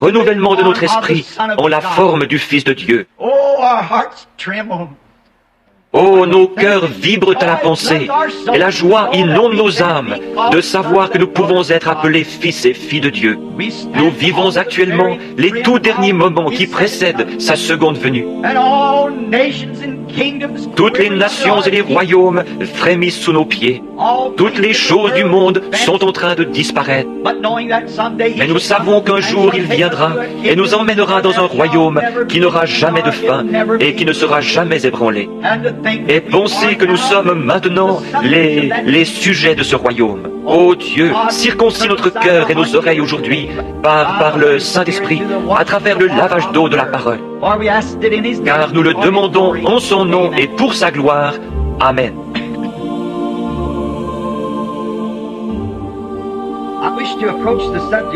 renouvellement de notre esprit en la forme du Fils de Dieu. Oh, nos cœurs vibrent à la pensée, et la joie inonde nos âmes de savoir que nous pouvons être appelés fils et filles de Dieu. Nous vivons actuellement les tout derniers moments qui précèdent sa seconde venue. Toutes les nations et les royaumes frémissent sous nos pieds. Toutes les choses du monde sont en train de disparaître. Mais nous savons qu'un jour il viendra et nous emmènera dans un royaume qui n'aura jamais de fin et qui ne sera jamais ébranlé. Et pensez que nous sommes maintenant les sujets de ce royaume. Ô Dieu, circoncis notre cœur et nos oreilles aujourd'hui par le Saint-Esprit, à travers le lavage d'eau de la parole. Car nous le demandons en son nom et pour sa gloire. Amen.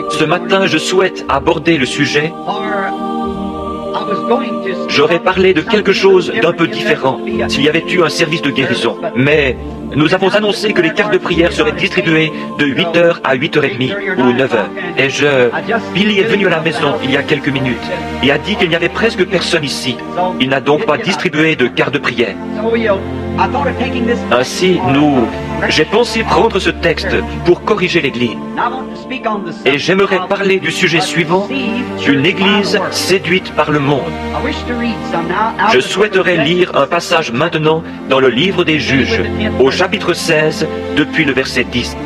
Ce matin, je souhaite aborder le sujet. J'aurais parlé de quelque chose d'un peu différent s'il y avait eu un service de guérison. Mais nous avons annoncé que les cartes de prière seraient distribuées de 8h à 8h30 ou 9h. Et Billy est venu à la maison il y a quelques minutes et a dit qu'il n'y avait presque personne ici. Il n'a donc pas distribué de cartes de prière. Ainsi, j'ai pensé prendre ce texte pour corriger l'Église. Et j'aimerais parler du sujet suivant, une Église séduite par le monde. Je souhaiterais lire un passage maintenant dans le livre des Juges, au chapitre 16, depuis le verset 10.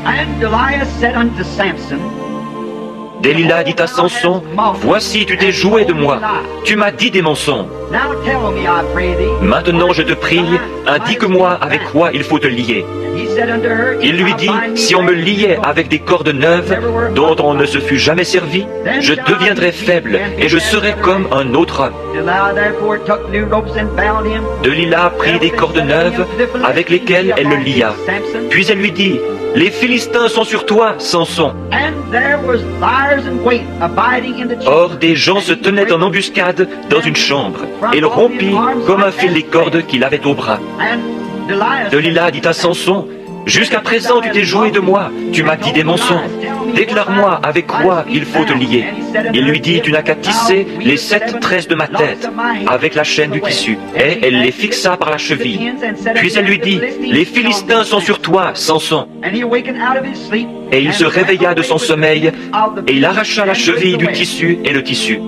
Delilah dit à Samson, « Voici, tu t'es joué de moi, tu m'as dit des mensonges. Maintenant je te prie, indique-moi avec quoi il faut te lier. » Il lui dit, « Si on me liait avec des cordes neuves, dont on ne se fut jamais servi, je deviendrais faible et je serais comme un autre homme. » Delilah prit des cordes neuves avec lesquelles elle le lia. Puis elle lui dit, « Les Philistins sont sur toi, Samson. » Or, des gens se tenaient en embuscade dans une chambre, et il rompit comme un fil les cordes qu'il avait au bras. Delilah dit à Samson, « Jusqu'à présent tu t'es joué de moi, tu m'as dit des mensonges. Déclare-moi avec quoi il faut te lier. » Il lui dit, « Tu n'as qu'à tisser les 7 tresses de ma tête avec la chaîne du tissu. » Et elle les fixa par la cheville. Puis elle lui dit, « Les Philistins sont sur toi, Samson. » Et il se réveilla de son sommeil, et il arracha la cheville du tissu et le tissu.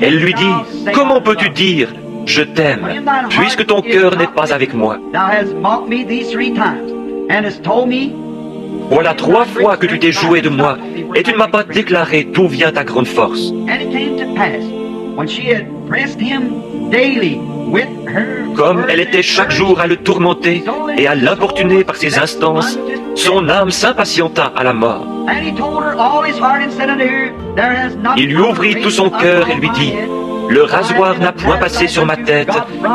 Elle lui dit, « Comment peux-tu dire, je t'aime, puisque ton cœur n'est pas avec moi? Voilà 3 fois que tu t'es joué de moi, et tu ne m'as pas déclaré d'où vient ta grande force. » Comme elle était chaque jour à le tourmenter et à l'importuner par ses instances, son âme s'impatienta à la mort. Il lui ouvrit tout son cœur et lui dit, « Le rasoir n'a point passé sur ma tête,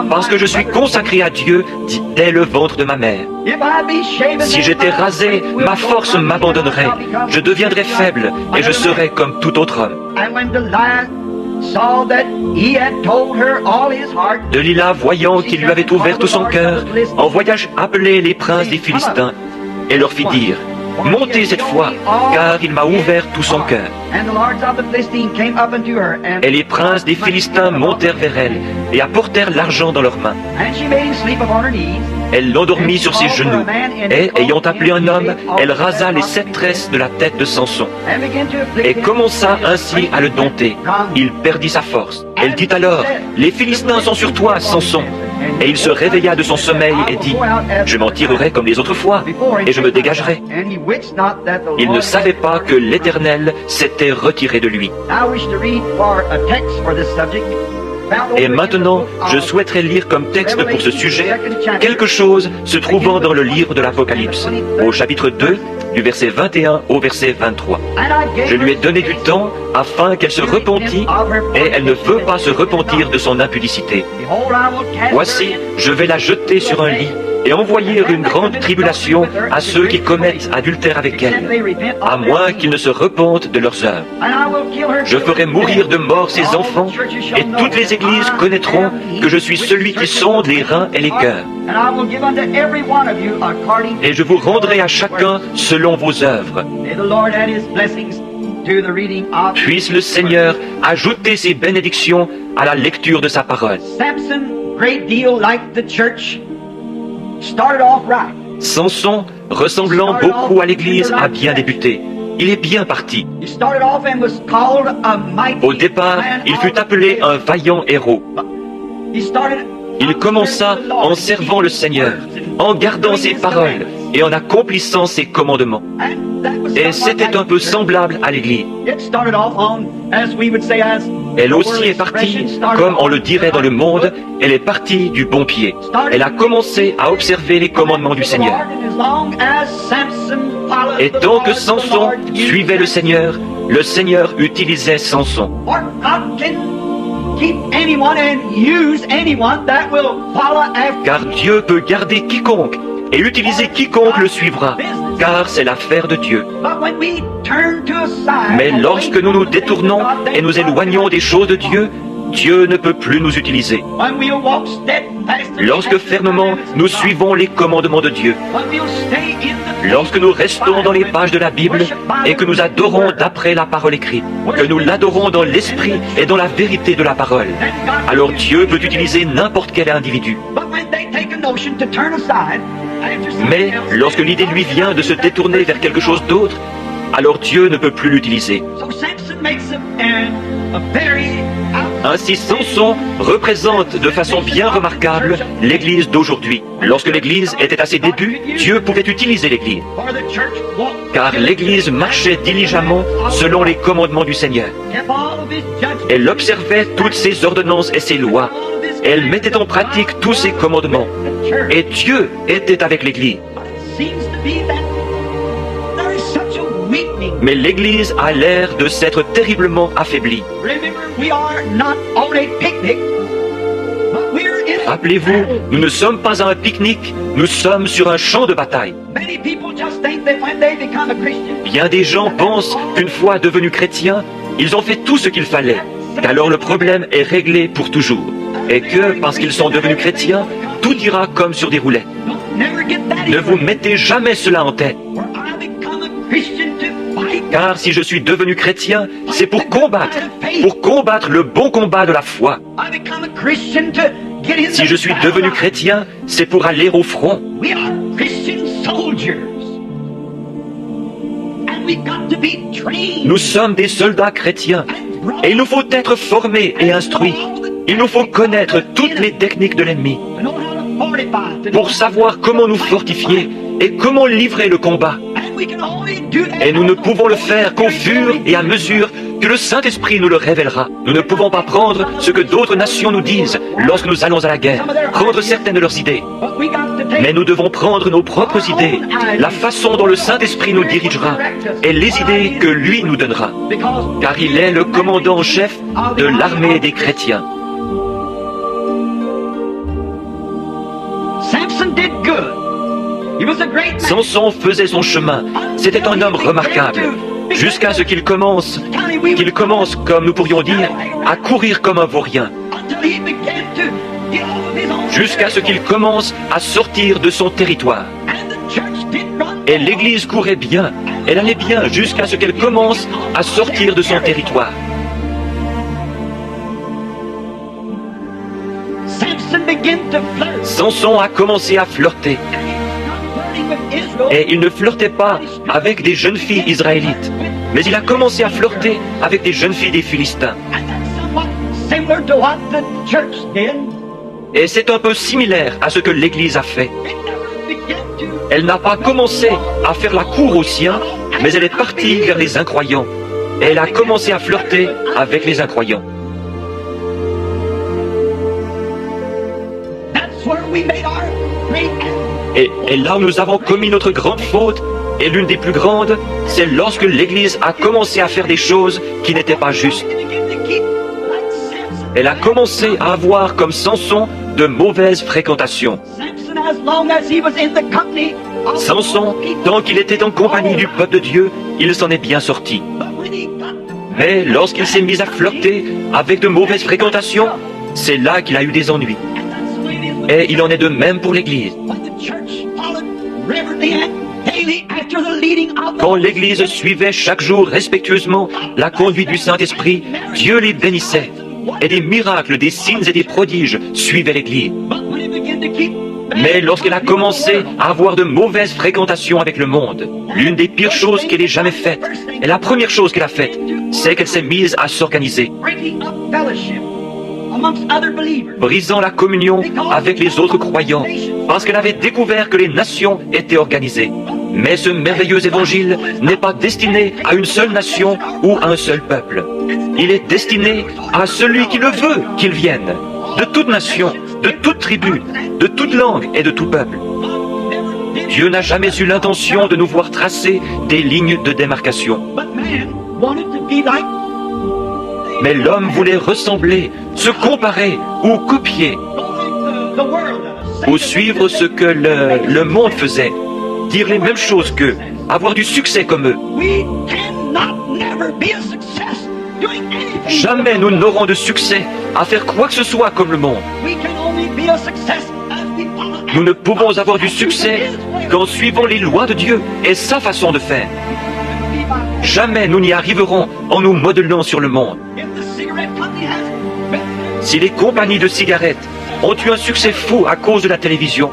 parce que je suis consacré à Dieu dès le ventre de ma mère. Si j'étais rasé, ma force m'abandonnerait, je deviendrais faible et je serais comme tout autre homme. » Delilah, voyant qu'il lui avait ouvert tout son cœur, envoya appeler les princes des Philistins et leur fit dire, « Montez cette fois, car il m'a ouvert tout son cœur. » Et les princes des Philistins montèrent vers elle et apportèrent l'argent dans leurs mains. Elle l'endormit sur ses genoux, et, ayant appelé un homme, elle rasa les 7 tresses de la tête de Samson, et commença ainsi à le dompter. Il perdit sa force. Elle dit alors, « Les Philistins sont sur toi, Samson. » Et il se réveilla de son sommeil et dit, « Je m'en tirerai comme les autres fois, et je me dégagerai. » Il ne savait pas que l'Éternel s'était retiré de lui. Et maintenant, je souhaiterais lire comme texte pour ce sujet quelque chose se trouvant dans le livre de l'Apocalypse, au chapitre 2, du verset 21 au verset 23. Je lui ai donné du temps afin qu'elle se repentît, et elle ne veut pas se repentir de son impudicité. Voici, je vais la jeter sur un lit et envoyer une grande tribulation à ceux qui commettent adultère avec elle, à moins qu'ils ne se repentent de leurs œuvres. Je ferai mourir de mort ses enfants, et toutes les églises connaîtront que je suis celui qui sonde les reins et les cœurs. Et je vous rendrai à chacun selon vos œuvres. Puisse le Seigneur ajouter ses bénédictions à la lecture de sa parole. Samson, ressemblant beaucoup à l'Église, a bien débuté. Il est bien parti. Au départ, il fut appelé un vaillant héros. Il commença en servant le Seigneur, en gardant ses paroles et en accomplissant ses commandements. Et c'était un peu semblable à l'Église. Elle aussi est partie, comme on le dirait dans le monde, elle est partie du bon pied. Elle a commencé à observer les commandements du Seigneur. Et tant que Samson suivait le Seigneur utilisait Samson. Car Dieu peut garder quiconque et utiliser quiconque le suivra, car c'est l'affaire de Dieu. Mais lorsque nous nous détournons et nous éloignons des choses de Dieu, Dieu ne peut plus nous utiliser. Lorsque fermement nous suivons les commandements de Dieu, lorsque nous restons dans les pages de la Bible et que nous adorons d'après la parole écrite, que nous l'adorons dans l'esprit et dans la vérité de la parole, alors Dieu peut utiliser n'importe quel individu. Mais lorsque l'idée lui vient de se détourner vers quelque chose d'autre, alors Dieu ne peut plus l'utiliser. Ainsi, Samson représente de façon bien remarquable l'Église d'aujourd'hui. Lorsque l'Église était à ses débuts, Dieu pouvait utiliser l'Église, car l'Église marchait diligemment selon les commandements du Seigneur. Elle observait toutes ses ordonnances et ses lois. Elle mettait en pratique tous ses commandements. Et Dieu était avec l'Église. Mais l'Église a l'air de s'être terriblement affaiblie. Rappelez-vous, nous ne sommes pas à un pique-nique, nous sommes sur un champ de bataille. Bien des gens pensent qu'une fois devenus chrétiens, ils ont fait tout ce qu'il fallait, qu'alors le problème est réglé pour toujours, et que, parce qu'ils sont devenus chrétiens, tout ira comme sur des roulettes. Ne vous mettez jamais cela en tête. Car si je suis devenu chrétien, c'est pour combattre le bon combat de la foi. Si je suis devenu chrétien, c'est pour aller au front. Nous sommes des soldats chrétiens et il nous faut être formés et instruits. Il nous faut connaître toutes les techniques de l'ennemi pour savoir comment nous fortifier et comment livrer le combat. Et nous ne pouvons le faire qu'au fur et à mesure que le Saint-Esprit nous le révélera. Nous ne pouvons pas prendre ce que d'autres nations nous disent lorsque nous allons à la guerre, prendre certaines de leurs idées. Mais nous devons prendre nos propres idées, la façon dont le Saint-Esprit nous dirigera et les idées que lui nous donnera. Car il est le commandant en chef de l'armée des chrétiens. Samson faisait son chemin. C'était un homme remarquable. Jusqu'à ce qu'il commence, comme nous pourrions dire, à courir comme un vaurien. Jusqu'à ce qu'il commence à sortir de son territoire. Et l'Église courait bien. Elle allait bien jusqu'à ce qu'elle commence à sortir de son territoire. Samson a commencé à flirter. Et il ne flirtait pas avec des jeunes filles israélites, mais il a commencé à flirter avec des jeunes filles des Philistins. Et c'est un peu similaire à ce que l'Église a fait. Elle n'a pas commencé à faire la cour aux siens, mais elle est partie vers les incroyants. Et elle a commencé à flirter avec les incroyants. Et là où nous avons commis notre grande faute, et l'une des plus grandes, c'est lorsque l'Église a commencé à faire des choses qui n'étaient pas justes. Elle a commencé à avoir comme Samson de mauvaises fréquentations. Samson, tant qu'il était en compagnie du peuple de Dieu, il s'en est bien sorti. Mais lorsqu'il s'est mis à flirter avec de mauvaises fréquentations, c'est là qu'il a eu des ennuis. Et il en est de même pour l'Église. Quand l'Église suivait chaque jour respectueusement la conduite du Saint-Esprit, Dieu les bénissait. Et des miracles, des signes et des prodiges suivaient l'Église. Mais lorsqu'elle a commencé à avoir de mauvaises fréquentations avec le monde, l'une des pires choses qu'elle ait jamais faites, et la première chose qu'elle a faite, c'est qu'elle s'est mise à s'organiser, brisant la communion avec les autres croyants, parce qu'elle avait découvert que les nations étaient organisées. Mais ce merveilleux évangile n'est pas destiné à une seule nation ou à un seul peuple. Il est destiné à celui qui le veut qu'il vienne, de toute nation, de toute tribu, de toute langue et de tout peuple. Dieu n'a jamais eu l'intention de nous voir tracer des lignes de démarcation. Mais l'homme voulait ressembler, se comparer ou copier, ou suivre ce que le monde faisait, dire les mêmes choses qu'eux, avoir du succès comme eux. Jamais nous n'aurons de succès à faire quoi que ce soit comme le monde. Nous ne pouvons avoir du succès qu'en suivant les lois de Dieu et sa façon de faire. Jamais nous n'y arriverons en nous modelant sur le monde. Si les compagnies de cigarettes ont eu un succès fou à cause de la télévision,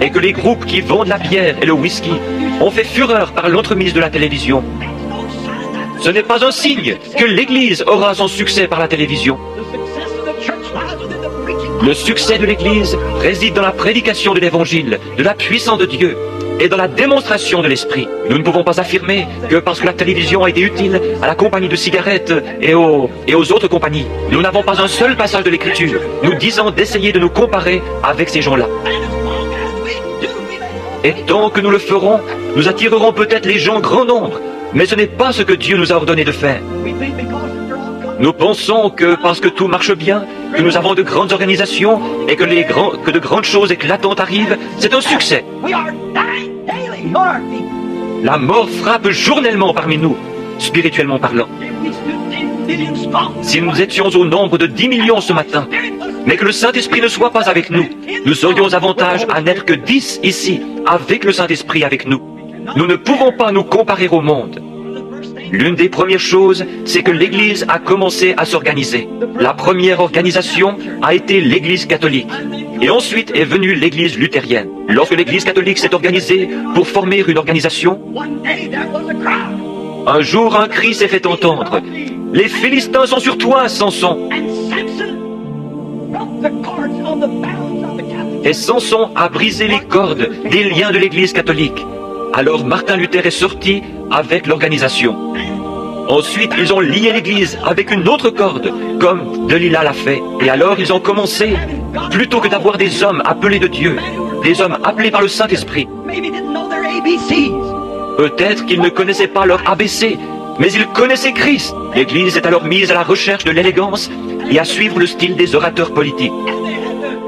et que les groupes qui vendent la bière et le whisky ont fait fureur par l'entremise de la télévision, ce n'est pas un signe que l'Église aura son succès par la télévision. Le succès de l'Église réside dans la prédication de l'Évangile, de la puissance de Dieu et dans la démonstration de l'Esprit. Nous ne pouvons pas affirmer que parce que la télévision a été utile à la compagnie de cigarettes et aux autres compagnies, nous n'avons pas un seul passage de l'Écriture nous disant d'essayer de nous comparer avec ces gens-là. Et tant que nous le ferons, nous attirerons peut-être les gens grand nombre, mais ce n'est pas ce que Dieu nous a ordonné de faire. Nous pensons que parce que tout marche bien, que nous avons de grandes organisations et que de grandes choses éclatantes arrivent, c'est un succès. La mort frappe journellement parmi nous, spirituellement parlant. Si nous étions au nombre de 10 millions ce matin, mais que le Saint-Esprit ne soit pas avec nous, nous aurions avantage à n'être que 10 ici, avec le Saint-Esprit avec nous. Nous ne pouvons pas nous comparer au monde. L'une des premières choses, c'est que l'Église a commencé à s'organiser. La première organisation a été l'Église catholique. Et ensuite est venue l'Église luthérienne. Lorsque l'Église catholique s'est organisée pour former une organisation, un jour un cri s'est fait entendre. « Les Philistins sont sur toi, Samson !» Et Samson a brisé les cordes des liens de l'Église catholique. Alors Martin Luther est sorti avec l'organisation. Ensuite, ils ont lié l'Église avec une autre corde, comme Delilah l'a fait. Et alors, ils ont commencé, plutôt que d'avoir des hommes appelés de Dieu, des hommes appelés par le Saint-Esprit. Peut-être qu'ils ne connaissaient pas leur ABC, mais ils connaissaient Christ. L'Église est alors mise à la recherche de l'élégance et à suivre le style des orateurs politiques.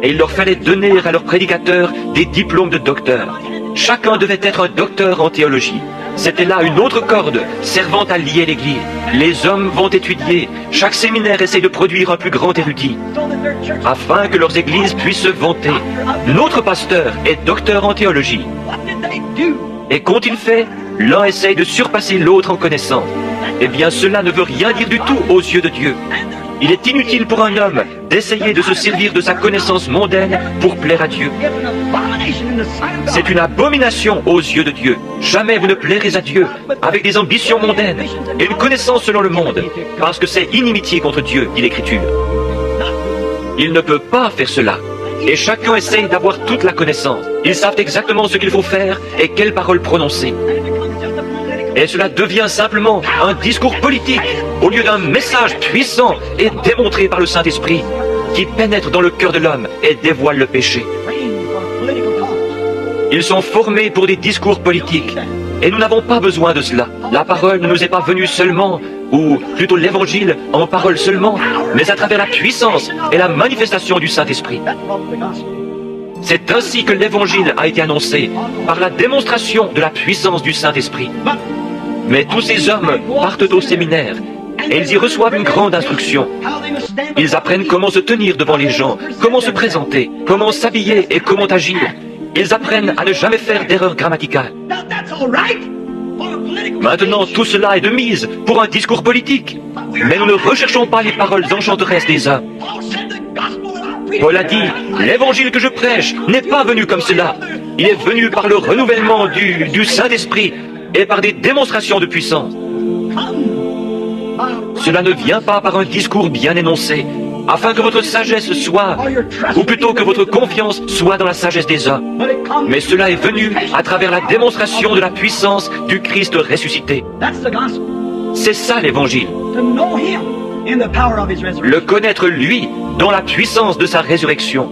Et il leur fallait donner à leurs prédicateurs des diplômes de docteur. Chacun devait être un docteur en théologie. C'était là une autre corde servant à lier l'Église. Les hommes vont étudier. Chaque séminaire essaie de produire un plus grand érudit, afin que leurs églises puissent se vanter. Notre pasteur est docteur en théologie. Et qu'ont-ils fait? L'un essaye de surpasser l'autre en connaissance. Eh bien, cela ne veut rien dire du tout aux yeux de Dieu. Il est inutile pour un homme d'essayer de se servir de sa connaissance mondaine pour plaire à Dieu. C'est une abomination aux yeux de Dieu. Jamais vous ne plairez à Dieu avec des ambitions mondaines et une connaissance selon le monde, parce que c'est inimitié contre Dieu, dit l'Écriture. Il ne peut pas faire cela. Et chacun essaye d'avoir toute la connaissance. Ils savent exactement ce qu'il faut faire et quelles paroles prononcer. Et cela devient simplement un discours politique au lieu d'un message puissant et démontré par le Saint-Esprit qui pénètre dans le cœur de l'homme et dévoile le péché. Ils sont formés pour des discours politiques et nous n'avons pas besoin de cela. La parole ne nous est pas venue seulement, ou plutôt l'évangile en parole seulement, mais à travers la puissance et la manifestation du Saint-Esprit. C'est ainsi que l'évangile a été annoncé, par la démonstration de la puissance du Saint-Esprit. Mais tous ces hommes partent au séminaire et ils y reçoivent une grande instruction. Ils apprennent comment se tenir devant les gens, comment se présenter, comment s'habiller et comment agir. Ils apprennent à ne jamais faire d'erreur grammaticale. Maintenant, tout cela est de mise pour un discours politique. Mais nous ne recherchons pas les paroles enchanteresses des hommes. Paul a dit, l'évangile que je prêche n'est pas venu comme cela. Il est venu par le renouvellement du Saint-Esprit et par des démonstrations de puissance. Cela ne vient pas par un discours bien énoncé, afin que votre sagesse soit, ou plutôt que votre confiance soit dans la sagesse des hommes. Mais cela est venu à travers la démonstration de la puissance du Christ ressuscité. C'est ça l'évangile. Le connaître lui, dans la puissance de sa résurrection.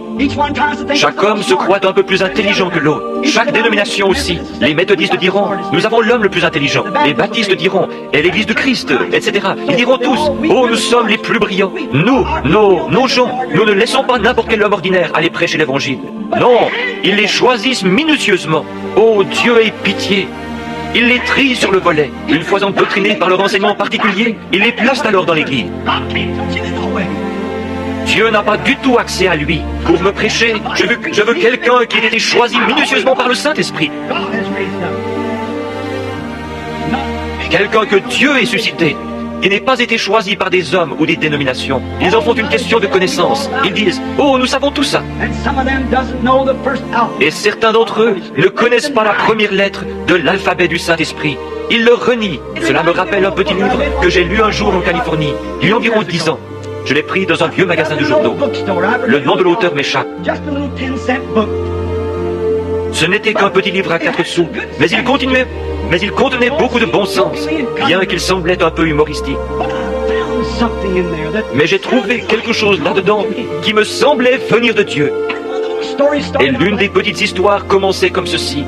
Chaque homme se croit un peu plus intelligent que l'autre. Chaque dénomination aussi. Les méthodistes diront, nous avons l'homme le plus intelligent. Les baptistes diront, et l'église de Christ, etc. Ils diront tous, oh, nous sommes les plus brillants. Nous, nos gens, nous ne laissons pas n'importe quel homme ordinaire aller prêcher l'évangile. Non, ils les choisissent minutieusement. Oh, Dieu ait pitié. Ils les trient sur le volet. Une fois endoctrinés par leur enseignement particulier, ils les placent alors dans l'église. Dieu n'a pas du tout accès à lui. Pour me prêcher, je veux quelqu'un qui ait été choisi minutieusement par le Saint-Esprit. Quelqu'un que Dieu ait suscité, qui n'ait pas été choisi par des hommes ou des dénominations. Ils en font une question de connaissance. Ils disent, oh, nous savons tout ça. Et certains d'entre eux ne connaissent pas la première lettre de l'alphabet du Saint-Esprit. Ils le renient. Cela me rappelle un petit livre que j'ai lu un jour en Californie, il y a environ 10 ans. Je l'ai pris dans un vieux magasin de journaux. Le nom de l'auteur m'échappe. Ce n'était qu'un petit livre à 4 sous, mais il contenait beaucoup de bon sens, bien qu'il semblait un peu humoristique. Mais j'ai trouvé quelque chose là-dedans qui me semblait venir de Dieu. Et l'une des petites histoires commençait comme ceci.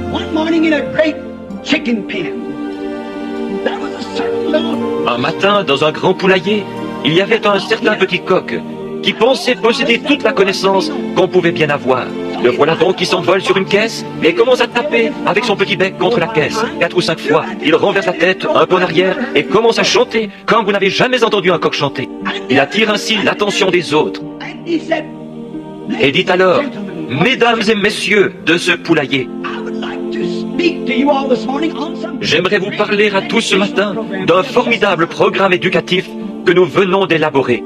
Un matin, dans un grand poulailler, il y avait un certain petit coq qui pensait posséder toute la connaissance qu'on pouvait bien avoir. Le voilà donc qui s'envole sur une caisse et commence à taper avec son petit bec contre la caisse 4 ou 5 fois. Il renverse la tête un peu en arrière et commence à chanter comme vous n'avez jamais entendu un coq chanter. Il attire ainsi l'attention des autres. Et dit alors, mesdames et messieurs de ce poulailler, j'aimerais vous parler à tous ce matin d'un formidable programme éducatif que nous venons d'élaborer.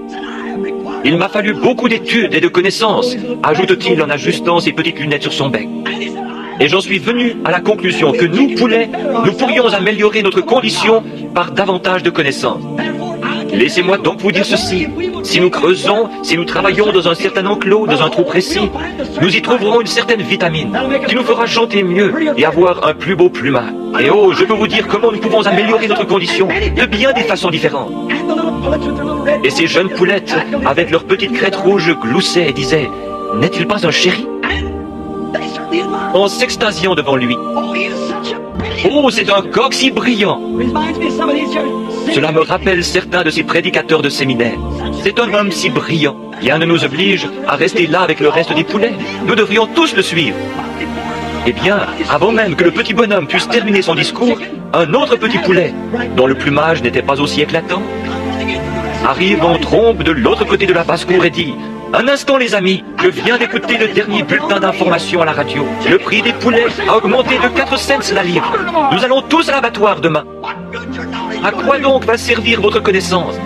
Il m'a fallu beaucoup d'études et de connaissances, ajoute-t-il en ajustant ses petites lunettes sur son bec. Et j'en suis venu à la conclusion que nous, poulets, nous pourrions améliorer notre condition par davantage de connaissances. Laissez-moi donc vous dire ceci. Si nous creusons, si nous travaillons dans un certain enclos, dans un trou précis, nous y trouverons une certaine vitamine qui nous fera chanter mieux et avoir un plus beau plumage. Et oh, je peux vous dire comment nous pouvons améliorer notre condition de bien des façons différentes. Et ces jeunes poulettes, avec leurs petites crêtes rouges, gloussaient et disaient, « N'est-il pas un chéri ?» en s'extasiant devant lui. Oh, c'est un coq si brillant. Cela me rappelle certains de ces prédicateurs de séminaire. C'est un homme si brillant. Rien ne nous oblige à rester là avec le reste des poulets. Nous devrions tous le suivre. Eh bien, avant même que le petit bonhomme puisse terminer son discours, un autre petit poulet, dont le plumage n'était pas aussi éclatant, arrive en trombe de l'autre côté de la basse-cour et dit « Un instant les amis, je viens d'écouter le dernier bulletin d'information à la radio. Le prix des poulets a augmenté de 4 cents la livre. Nous allons tous à l'abattoir demain. À quoi donc va servir votre connaissance?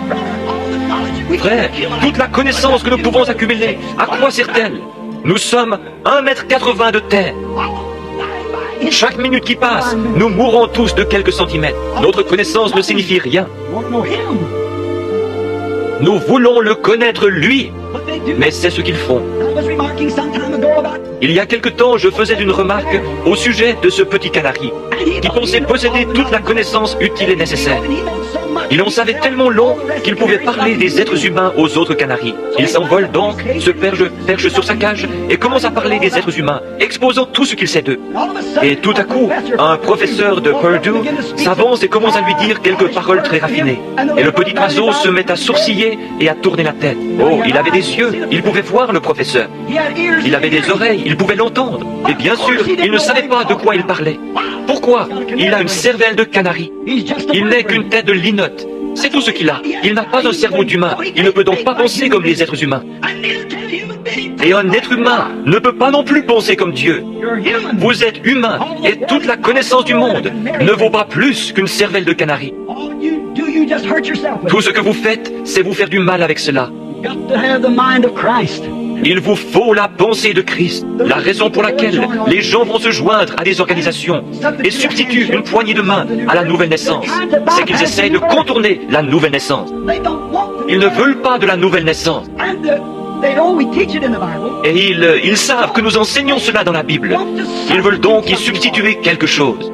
Frère, toute la connaissance que nous pouvons accumuler, à quoi sert-elle? Nous sommes 1,80 m de terre. Chaque minute qui passe, nous mourrons tous de quelques centimètres. Notre connaissance ne signifie rien. Nous voulons le connaître lui, mais c'est ce qu'ils font. Il y a quelque temps, je faisais une remarque au sujet de ce petit canari, qui pensait posséder toute la connaissance utile et nécessaire. Il en savait tellement long qu'il pouvait parler des êtres humains aux autres canaris. Il s'envole donc, se perche sur sa cage et commence à parler des êtres humains, exposant tout ce qu'il sait d'eux. Et tout à coup, un professeur de Purdue s'avance et commence à lui dire quelques paroles très raffinées. Et le petit oiseau se met à sourciller et à tourner la tête. Oh, il avait des yeux, il pouvait voir le professeur. Il avait des oreilles, il pouvait l'entendre. Et bien sûr, il ne savait pas de quoi il parlait. Pourquoi? Il a une cervelle de canari. Il n'est qu'une tête de linotte. C'est tout ce qu'il a. Il n'a pas un cerveau d'humain. Il ne peut donc pas penser comme les êtres humains. Et un être humain ne peut pas non plus penser comme Dieu. Vous êtes humain et toute la connaissance du monde ne vaut pas plus qu'une cervelle de canari. Tout ce que vous faites, c'est vous faire du mal avec cela. Il vous faut la pensée de Christ. La raison pour laquelle les gens vont se joindre à des organisations et substituent une poignée de main à la nouvelle naissance, c'est qu'ils essayent de contourner la nouvelle naissance. Ils ne veulent pas de la nouvelle naissance. Et ils savent que nous enseignons cela dans la Bible. Ils veulent donc y substituer quelque chose.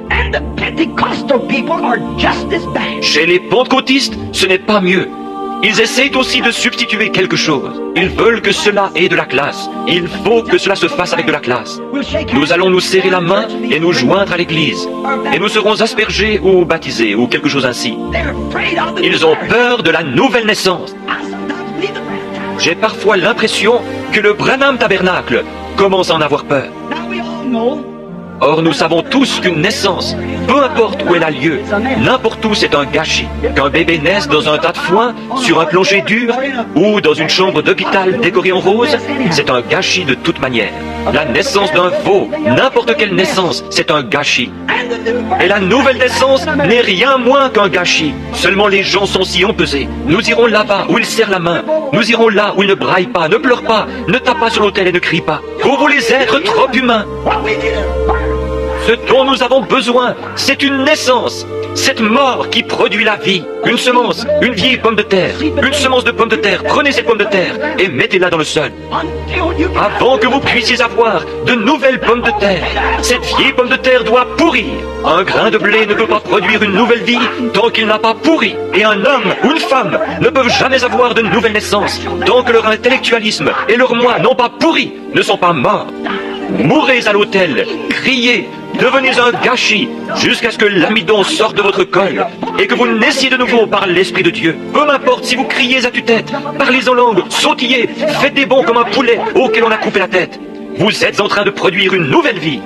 Chez les pentecôtistes, ce n'est pas mieux. Ils essayent aussi de substituer quelque chose. Ils veulent que cela ait de la classe. Il faut que cela se fasse avec de la classe. Nous allons nous serrer la main et nous joindre à l'église. Et nous serons aspergés ou baptisés ou quelque chose ainsi. Ils ont peur de la nouvelle naissance. J'ai parfois l'impression que le Branham Tabernacle commence à en avoir peur. Or, nous savons tous qu'une naissance, peu importe où elle a lieu, n'importe où c'est un gâchis. Qu'un bébé naisse dans un tas de foin, sur un plancher dur, ou dans une chambre d'hôpital décorée en rose, c'est un gâchis de toute manière. La naissance d'un veau, n'importe quelle naissance, c'est un gâchis. Et la nouvelle naissance n'est rien moins qu'un gâchis. Seulement les gens sont si empesés. Nous irons là-bas où ils serrent la main. Nous irons là où ils ne braillent pas, ne pleurent pas, ne tapent pas sur l'autel et ne crient pas. Pour vous les êtres trop humains. Ce dont nous avons besoin, c'est une naissance. Cette mort qui produit la vie. Une semence, une vieille pomme de terre. Une semence de pomme de terre. Prenez cette pomme de terre et mettez-la dans le sol. Avant que vous puissiez avoir de nouvelles pommes de terre, cette vieille pomme de terre doit pourrir. Un grain de blé ne peut pas produire une nouvelle vie tant qu'il n'a pas pourri. Et un homme ou une femme ne peuvent jamais avoir de nouvelle naissance tant que leur intellectualisme et leur moi n'ont pas pourri, ne sont pas morts. Mourez à l'autel, criez, devenez un gâchis, jusqu'à ce que l'amidon sorte de votre col, et que vous naissiez de nouveau par l'Esprit de Dieu. Peu m'importe si vous criez à tue-tête, parlez en langue, sautillez, faites des bonds comme un poulet auquel on a coupé la tête. Vous êtes en train de produire une nouvelle vie.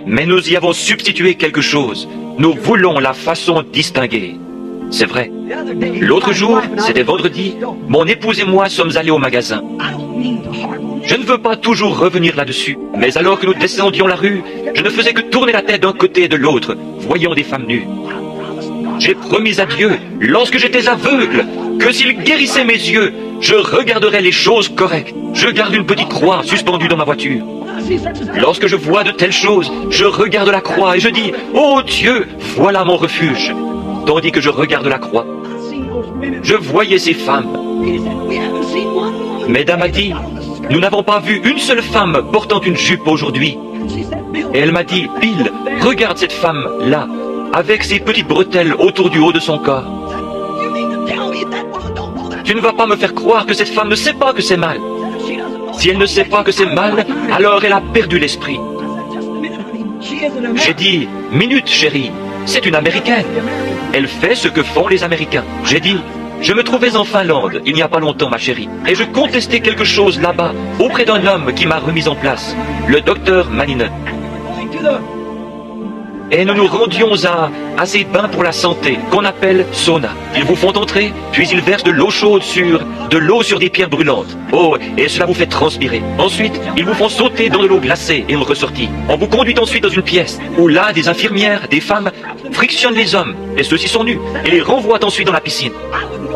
Mais nous y avons substitué quelque chose. Nous voulons la façon distinguée. C'est vrai. L'autre jour, c'était vendredi, mon épouse et moi sommes allés au magasin. Je ne veux pas toujours revenir là-dessus, mais alors que nous descendions la rue, je ne faisais que tourner la tête d'un côté et de l'autre, voyant des femmes nues. J'ai promis à Dieu, lorsque j'étais aveugle, que s'il guérissait mes yeux, je regarderais les choses correctes. Je garde une petite croix suspendue dans ma voiture. Lorsque je vois de telles choses, je regarde la croix et je dis, « Oh Dieu, voilà mon refuge !» Tandis que je regarde la croix, je voyais ces femmes. Mesdames a dit, nous n'avons pas vu une seule femme portant une jupe aujourd'hui. Et elle m'a dit, Bill, regarde cette femme-là, avec ses petites bretelles autour du haut de son corps. Tu ne vas pas me faire croire que cette femme ne sait pas que c'est mal. Si elle ne sait pas que c'est mal, alors elle a perdu l'esprit. J'ai dit, minute chérie, c'est une Américaine. Elle fait ce que font les Américains. J'ai dit, je me trouvais en Finlande, il n'y a pas longtemps, ma chérie, et je contestais quelque chose là-bas, auprès d'un homme qui m'a remis en place, le docteur Maninen. Et nous nous rendions à ces bains pour la santé, qu'on appelle sauna. Ils vous font entrer, puis ils versent de l'eau chaude sur des pierres brûlantes. Oh, et cela vous fait transpirer. Ensuite, ils vous font sauter dans de l'eau glacée et en ressortir. On vous conduit ensuite dans une pièce, où là, des infirmières, des femmes, frictionnent les hommes, et ceux-ci sont nus, et les renvoient ensuite dans la piscine.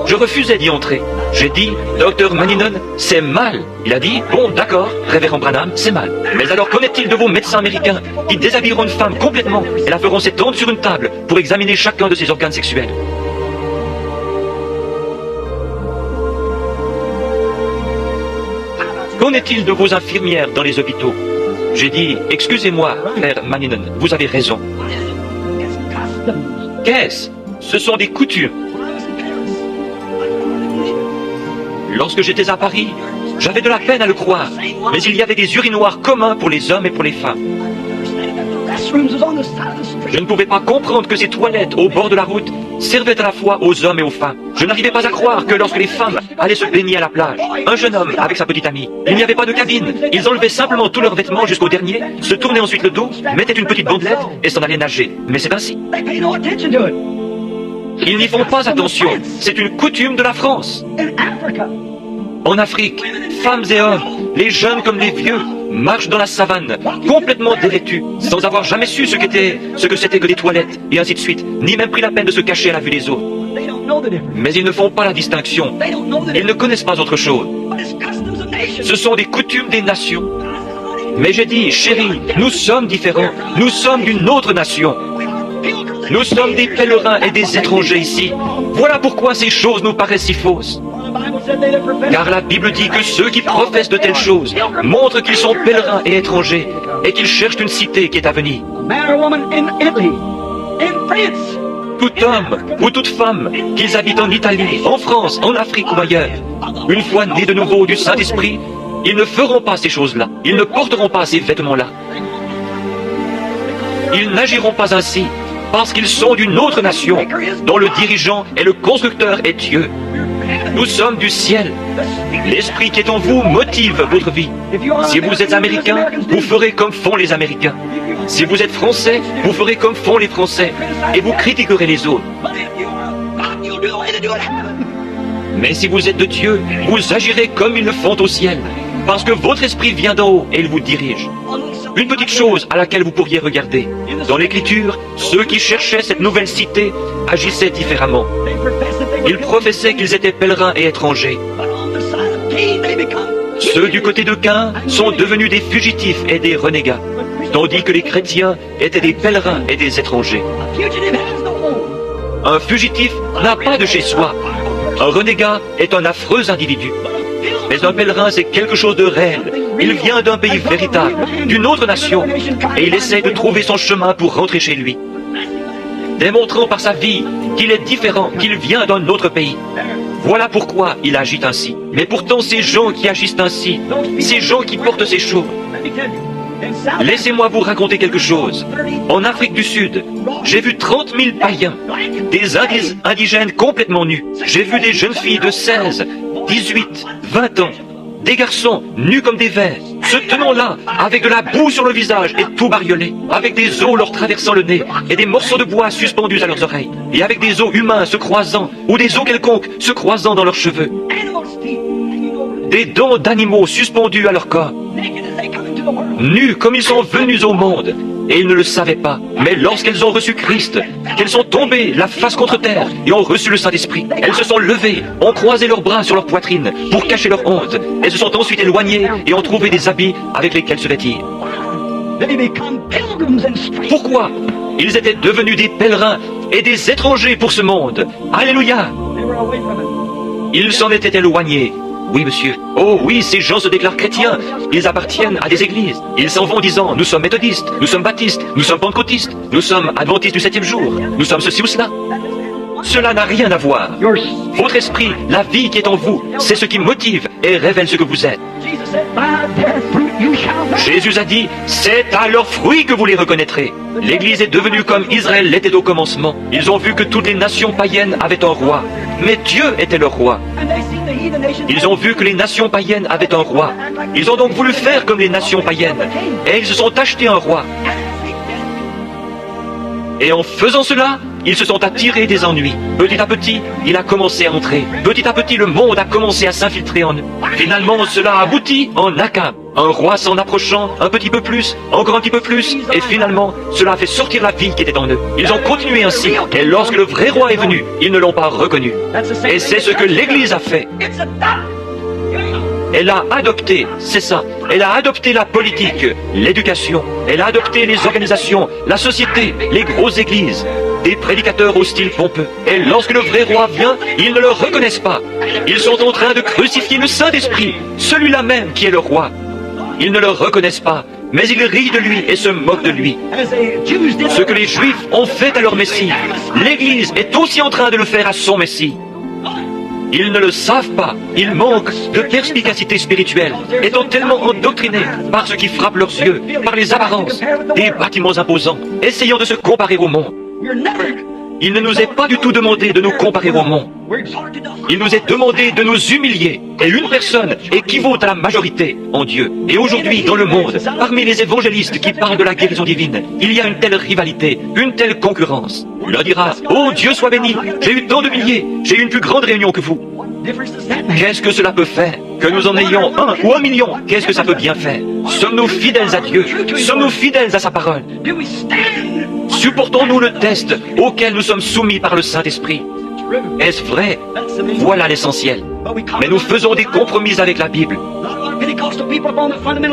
Je refusais d'y entrer. J'ai dit, Docteur Maninen, c'est mal. Il a dit, bon, d'accord, révérend Branham, c'est mal. Mais alors qu'en est-il de vos médecins américains qui déshabilleront une femme complètement et la feront s'étendre sur une table pour examiner chacun de ses organes sexuels? Qu'en est-il de vos infirmières dans les hôpitaux? J'ai dit, excusez-moi, frère Maninen, vous avez raison. Qu'est-ce? Ce sont des coutumes. Lorsque j'étais à Paris, j'avais de la peine à le croire, mais il y avait des urinoirs communs pour les hommes et pour les femmes. Je ne pouvais pas comprendre que ces toilettes au bord de la route servaient à la fois aux hommes et aux femmes. Je n'arrivais pas à croire que lorsque les femmes allaient se baigner à la plage, un jeune homme avec sa petite amie, il n'y avait pas de cabine. Ils enlevaient simplement tous leurs vêtements jusqu'au dernier, se tournaient ensuite le dos, mettaient une petite bandelette et s'en allaient nager. Mais c'est ainsi. Ils n'y font pas attention. C'est une coutume de la France. En Afrique, femmes et hommes, les jeunes comme les vieux, marchent dans la savane, complètement dévêtus, sans avoir jamais su ce que c'était que des toilettes, et ainsi de suite, ni même pris la peine de se cacher à la vue des autres. Mais ils ne font pas la distinction. Ils ne connaissent pas autre chose. Ce sont des coutumes des nations. Mais j'ai dit, chérie, nous sommes différents. Nous sommes d'une autre nation. Nous sommes des pèlerins et des étrangers ici. Voilà pourquoi ces choses nous paraissent si fausses. Car la Bible dit que ceux qui professent de telles choses montrent qu'ils sont pèlerins et étrangers et qu'ils cherchent une cité qui est à venir. Tout homme ou toute femme, qu'ils habitent en Italie, en France, en Afrique ou ailleurs, une fois nés de nouveau du Saint-Esprit, ils ne feront pas ces choses-là. Ils ne porteront pas ces vêtements-là. Ils n'agiront pas ainsi parce qu'ils sont d'une autre nation dont le dirigeant et le constructeur est Dieu. Nous sommes du ciel. L'Esprit qui est en vous motive votre vie. Si vous êtes Américain, vous ferez comme font les Américains. Si vous êtes Français, vous ferez comme font les Français. Et vous critiquerez les autres. Mais si vous êtes de Dieu, vous agirez comme ils le font au ciel. Parce que votre esprit vient d'en haut et il vous dirige. Une petite chose à laquelle vous pourriez regarder. Dans l'Écriture, ceux qui cherchaient cette nouvelle cité agissaient différemment. Ils professaient qu'ils étaient pèlerins et étrangers. Ceux du côté de Caïn sont devenus des fugitifs et des renégats, tandis que les chrétiens étaient des pèlerins et des étrangers. Un fugitif n'a pas de chez soi. Un renégat est un affreux individu. Mais un pèlerin, c'est quelque chose de réel. Il vient d'un pays véritable, d'une autre nation, et il essaie de trouver son chemin pour rentrer chez lui, démontrant par sa vie qu'il est différent, qu'il vient d'un autre pays. Voilà pourquoi il agit ainsi. Mais pourtant, ces gens qui agissent ainsi, ces gens qui portent ces choses, laissez-moi vous raconter quelque chose. En Afrique du Sud, j'ai vu 30 000 païens, des indigènes complètement nus. J'ai vu des jeunes filles de 16, 18, 20 ans, des garçons nus comme des vers, se tenant là, avec de la boue sur le visage et tout bariolé, avec des os leur traversant le nez et des morceaux de bois suspendus à leurs oreilles, et avec des os humains se croisant, ou des os quelconques se croisant dans leurs cheveux, des dents d'animaux suspendus à leur corps, nus comme ils sont venus au monde, et ils ne le savaient pas. Mais lorsqu'elles ont reçu Christ, qu'elles sont tombées la face contre terre et ont reçu le Saint-Esprit, elles se sont levées, ont croisé leurs bras sur leur poitrine pour cacher leur honte. Elles se sont ensuite éloignées et ont trouvé des habits avec lesquels se vêtir. Pourquoi? Ils étaient devenus des pèlerins et des étrangers pour ce monde. Alléluia! Ils s'en étaient éloignés. Oui, monsieur. Oh oui, ces gens se déclarent chrétiens. Ils appartiennent à des églises. Ils s'en vont disant, nous sommes méthodistes, nous sommes baptistes, nous sommes pentecôtistes, nous sommes adventistes du 7e jour, nous sommes ceci ou cela. Cela n'a rien à voir. Votre esprit, la vie qui est en vous, c'est ce qui motive et révèle ce que vous êtes. Jésus a dit, c'est à leurs fruits que vous les reconnaîtrez. L'Église est devenue comme Israël l'était au commencement. Ils ont vu que toutes les nations païennes avaient un roi, mais Dieu était leur roi. Ils ont vu que les nations païennes avaient un roi. Ils ont donc voulu faire comme les nations païennes, et ils se sont achetés un roi. Et en faisant cela, ils se sont attirés des ennuis. Petit à petit, il a commencé à entrer. Petit à petit, le monde a commencé à s'infiltrer en eux. Finalement, cela a abouti en Akab. Un roi s'en approchant un petit peu plus, encore un petit peu plus, et finalement, cela a fait sortir la vie qui était en eux. Ils ont continué ainsi, et lorsque le vrai roi est venu, ils ne l'ont pas reconnu. Et c'est ce que l'Église a fait. Elle a adopté, c'est ça, elle a adopté la politique, l'éducation, elle a adopté les organisations, la société, les grosses églises, des prédicateurs au style pompeux. Et lorsque le vrai roi vient, ils ne le reconnaissent pas. Ils sont en train de crucifier le Saint-Esprit, celui-là même qui est le roi. Ils ne le reconnaissent pas, mais ils rient de lui et se moquent de lui. Ce que les Juifs ont fait à leur Messie, l'Église est aussi en train de le faire à son Messie. Ils ne le savent pas, ils manquent de perspicacité spirituelle, étant tellement endoctrinés par ce qui frappe leurs yeux, par les apparences, des bâtiments imposants, essayant de se comparer au monde. Il ne nous est pas du tout demandé de nous comparer au monde. Il nous est demandé de nous humilier, et une personne équivaut à la majorité en Dieu. Et aujourd'hui, dans le monde, parmi les évangélistes qui parlent de la guérison divine, il y a une telle rivalité, une telle concurrence. L'un dira, « Oh, Dieu soit béni, j'ai eu tant de milliers, j'ai eu une plus grande réunion que vous. » Qu'est-ce que cela peut faire? Que nous en ayons 1 ou 1 million, qu'est-ce que ça peut bien faire? Sommes-nous fidèles à Dieu? Sommes-nous fidèles à sa parole? Supportons-nous le test auquel nous sommes soumis par le Saint-Esprit? Est-ce vrai? Voilà l'essentiel. Mais nous faisons des compromis avec la Bible.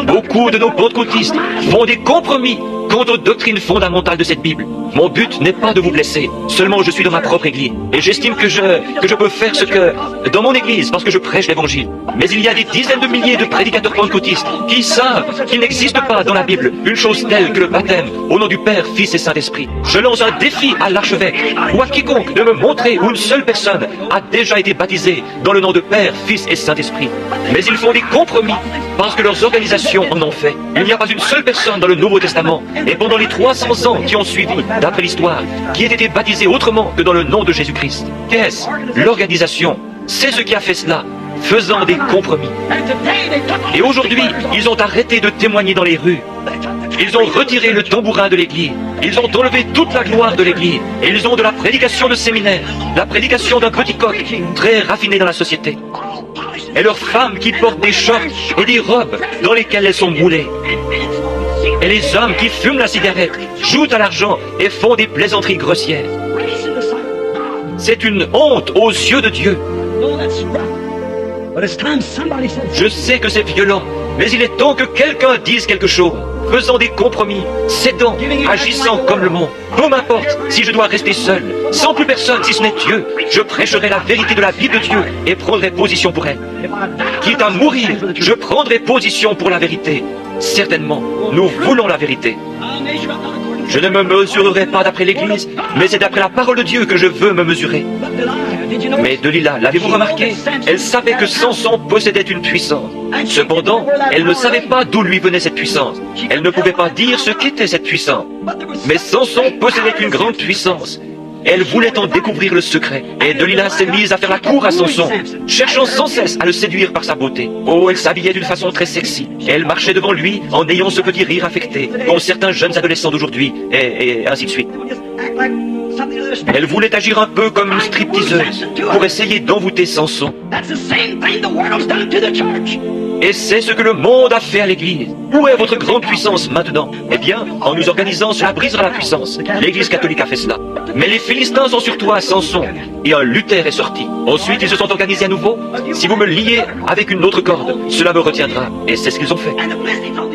Beaucoup de nos pentecôtistes font des compromis quant aux doctrines fondamentales de cette Bible. Mon but n'est pas de vous blesser, seulement je suis dans ma propre église. Et j'estime que je peux faire ce que... dans mon église, parce que je prêche l'évangile. Mais il y a des dizaines de milliers de prédicateurs pentecôtistes qui savent qu'il n'existe pas dans la Bible une chose telle que le baptême au nom du Père, Fils et Saint-Esprit. Je lance un défi à l'archevêque ou à quiconque de me montrer où une seule personne a déjà été baptisée dans le nom de Père, Fils et Saint-Esprit. Mais ils font des compromis parce que leurs organisations en ont fait. Il n'y a pas une seule personne dans le Nouveau Testament, et pendant les 300 ans qui ont suivi, d'après l'histoire, qui ait été baptisée autrement que dans le nom de Jésus-Christ. Qu'est-ce? L'organisation. C'est ce qui a fait cela, faisant des compromis. Et aujourd'hui, ils ont arrêté de témoigner dans les rues. Ils ont retiré le tambourin de l'église. Ils ont enlevé toute la gloire de l'église. Et ils ont de la prédication de séminaire, la prédication d'un petit coq, très raffiné dans la société. Et leurs femmes qui portent des shorts et des robes dans lesquelles elles sont moulées. Et les hommes qui fument la cigarette, jouent à l'argent et font des plaisanteries grossières. C'est une honte aux yeux de Dieu. Je sais que c'est violent, mais il est temps que quelqu'un dise quelque chose, faisant des compromis, cédant, agissant comme le monde. Peu m'importe si je dois rester seul, sans plus personne si ce n'est Dieu. Je prêcherai la vérité de la Bible de Dieu et prendrai position pour elle. Quitte à mourir, je prendrai position pour la vérité. Certainement, nous voulons la vérité. Je ne me mesurerai pas d'après l'Église, mais c'est d'après la parole de Dieu que je veux me mesurer. Mais Delilah, l'avez-vous remarqué? Elle savait que Samson possédait une puissance. Cependant, elle ne savait pas d'où lui venait cette puissance. Elle ne pouvait pas dire ce qu'était cette puissance. Mais Samson possédait une grande puissance. Elle voulait en découvrir le secret. Et Delilah s'est mise à faire la cour à Samson, cherchant sans cesse à le séduire par sa beauté. Oh, elle s'habillait d'une façon très sexy. Elle marchait devant lui en ayant ce petit rire affecté, qu'ont certains jeunes adolescents d'aujourd'hui, et ainsi de suite. Elle voulait agir un peu comme une stripteaseuse pour essayer d'envoûter Samson. Et c'est ce que le monde a fait à l'Église. Où est votre grande puissance maintenant? Eh bien, en nous organisant, cela brisera la puissance. L'Église catholique a fait cela. Mais les Philistins sont sur toi, Samson, et un Luther est sorti. Ensuite, ils se sont organisés à nouveau. Si vous me liez avec une autre corde, cela me retiendra. Et c'est ce qu'ils ont fait.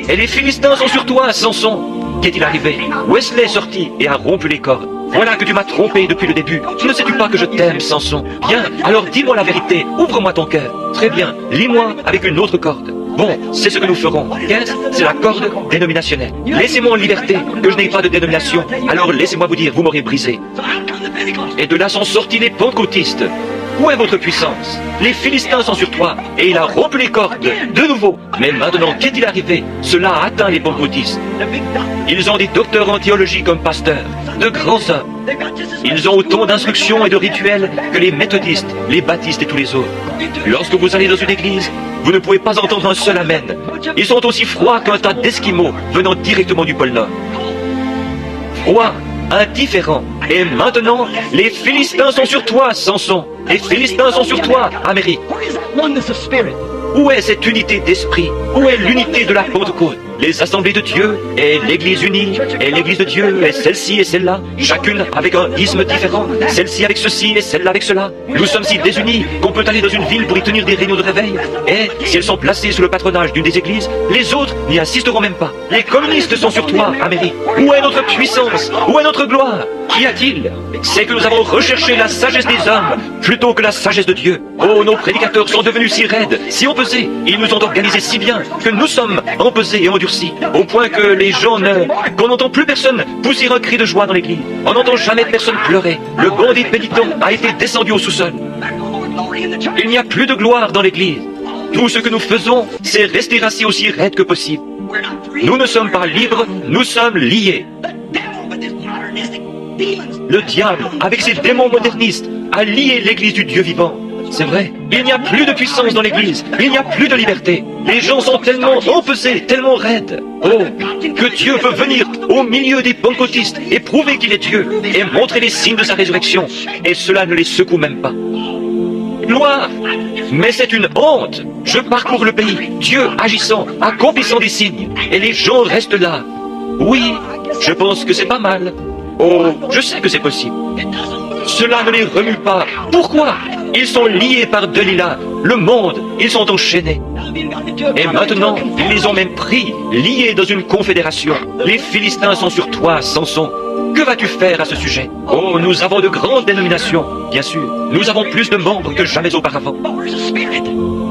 Et les Philistins sont sur toi, Samson. Qu'est-il arrivé? Wesley est sorti et a rompu les cordes. Voilà que tu m'as trompé depuis le début. Ne sais-tu pas que je t'aime, Samson? Bien, alors dis-moi la vérité. Ouvre-moi ton cœur. Très bien, lie-moi avec une autre corde. Bon, c'est ce que nous ferons. Qu'est-ce? C'est la corde dénominationnelle. Laissez-moi en liberté, que je n'ai pas de dénomination. Alors laissez-moi vous dire, vous m'aurez brisé. Et de là sont sortis les pentecôtistes. Où est votre puissance? Les Philistins sont sur toi, et il a rompu les cordes, de nouveau. Mais maintenant, qu'est-il arrivé? Cela a atteint les pentecôtistes. Ils ont des docteurs en théologie comme pasteurs, de grands hommes. Ils ont autant d'instructions et de rituels que les méthodistes, les baptistes et tous les autres. Lorsque vous allez dans une église, vous ne pouvez pas entendre un seul amen. Ils sont aussi froids qu'un tas d'Esquimaux venant directement du pôle Nord. Froid, indifférent. Et maintenant, les Philistins sont sur toi, Samson. Les Philistins sont sur toi, Amérique. Où est cette unité d'esprit? Où est l'unité de la Pentecôte? Les assemblées de Dieu et l'Église unie et l'Église de Dieu et celle-ci et celle-là, chacune avec un isme différent, celle-ci avec ceci et celle-là avec cela. Nous sommes si désunis qu'on peut aller dans une ville pour y tenir des réunions de réveil. Et si elles sont placées sous le patronage d'une des églises, les autres n'y assisteront même pas. Les communistes sont sur toi, Amérique. Où est notre puissance? Où est notre gloire? Qu'y a-t-il? C'est que nous avons recherché la sagesse des hommes plutôt que la sagesse de Dieu. Oh, nos prédicateurs sont devenus si raides, si empesés. Ils nous ont organisés si bien que nous sommes empesés et endurcis, au point que les gens qu'on n'entend plus personne pousser un cri de joie dans l'église. On n'entend jamais personne pleurer. Le bandit pénitent a été descendu au sous-sol. Il n'y a plus de gloire dans l'église. Tout ce que nous faisons, c'est rester assis aussi raide que possible. Nous ne sommes pas libres, nous sommes liés. Le diable, avec ses démons modernistes, à lier l'Église du Dieu vivant. C'est vrai, il n'y a plus de puissance dans l'Église, il n'y a plus de liberté. Les gens sont tellement empesés, tellement raides. Oh, que Dieu veut venir au milieu des pentecôtistes et prouver qu'il est Dieu et montrer les signes de sa résurrection. Et cela ne les secoue même pas. Gloire! Mais c'est une honte. Je parcours le pays, Dieu agissant, accomplissant des signes, et les gens restent là. Oui, je pense que c'est pas mal. Oh, je sais que c'est possible. Cela ne les remue pas. Pourquoi? Ils sont liés par Delilah, le monde, ils sont enchaînés. Et maintenant, ils les ont même pris, liés dans une confédération. Les Philistins sont sur toi, Samson. Que vas-tu faire à ce sujet? Oh, nous avons de grandes dénominations, bien sûr. Nous avons plus de membres que jamais auparavant.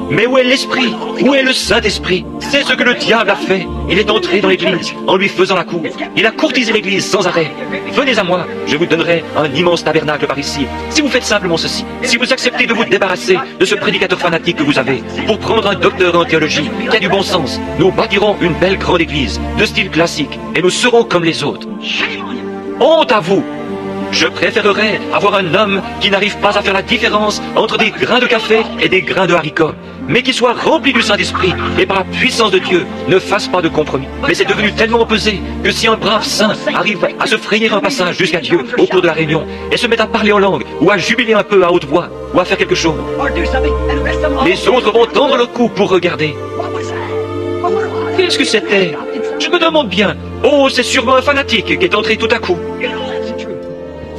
Mais où est l'Esprit? Où est le Saint-Esprit? C'est ce que le diable a fait. Il est entré dans l'Église en lui faisant la cour. Il a courtisé l'Église sans arrêt. Venez à moi, je vous donnerai un immense tabernacle par ici. Si vous faites simplement ceci, si vous acceptez de vous débarrasser de ce prédicateur fanatique que vous avez, pour prendre un docteur en théologie qui a du bon sens, nous bâtirons une belle grande Église, de style classique, et nous serons comme les autres. Honte à vous! Je préférerais avoir un homme qui n'arrive pas à faire la différence entre des grains de café et des grains de haricots, mais qui soit rempli du Saint-Esprit et par la puissance de Dieu ne fasse pas de compromis. Mais c'est devenu tellement opposé que si un brave saint arrive à se frayer un passage jusqu'à Dieu au cours de la réunion et se met à parler en langue ou à jubiler un peu à haute voix ou à faire quelque chose, les autres vont tendre le cou pour regarder. Qu'est-ce que c'était? Je me demande bien. Oh, c'est sûrement un fanatique qui est entré tout à coup.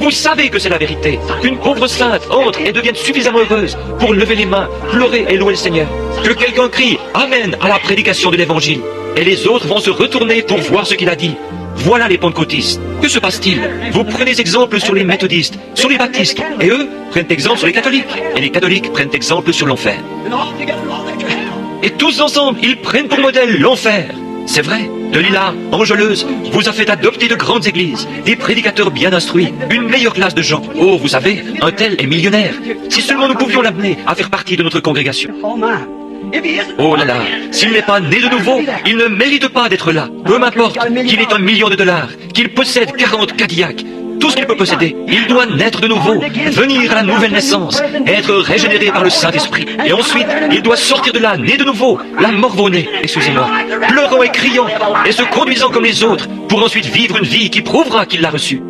Vous savez que c'est la vérité, qu'une pauvre sainte entre et devienne suffisamment heureuse pour lever les mains, pleurer et louer le Seigneur. Que quelqu'un crie « Amen » à la prédication de l'Évangile. Et les autres vont se retourner pour voir ce qu'il a dit. Voilà les pentecôtistes. Que se passe-t-il? Vous prenez exemple sur les méthodistes, sur les baptistes, et eux prennent exemple sur les catholiques. Et les catholiques prennent exemple sur l'enfer. Et tous ensemble, ils prennent pour modèle l'enfer. C'est vrai, Delilah, enjôleuse, vous a fait adopter de grandes églises, des prédicateurs bien instruits, une meilleure classe de gens. Oh, vous savez, un tel est millionnaire. Si seulement nous pouvions l'amener à faire partie de notre congrégation. Oh là là, s'il n'est pas né de nouveau, il ne mérite pas d'être là. Peu m'importe qu'il ait $1 million, qu'il possède 40 Cadillacs, tout ce qu'il peut posséder, il doit naître de nouveau, venir à la nouvelle naissance, être régénéré par le Saint-Esprit. Et ensuite, il doit sortir de là, né de nouveau, la morve-au-nez, excusez-moi, pleurant et criant, et se conduisant comme les autres, pour ensuite vivre une vie qui prouvera qu'il l'a reçue.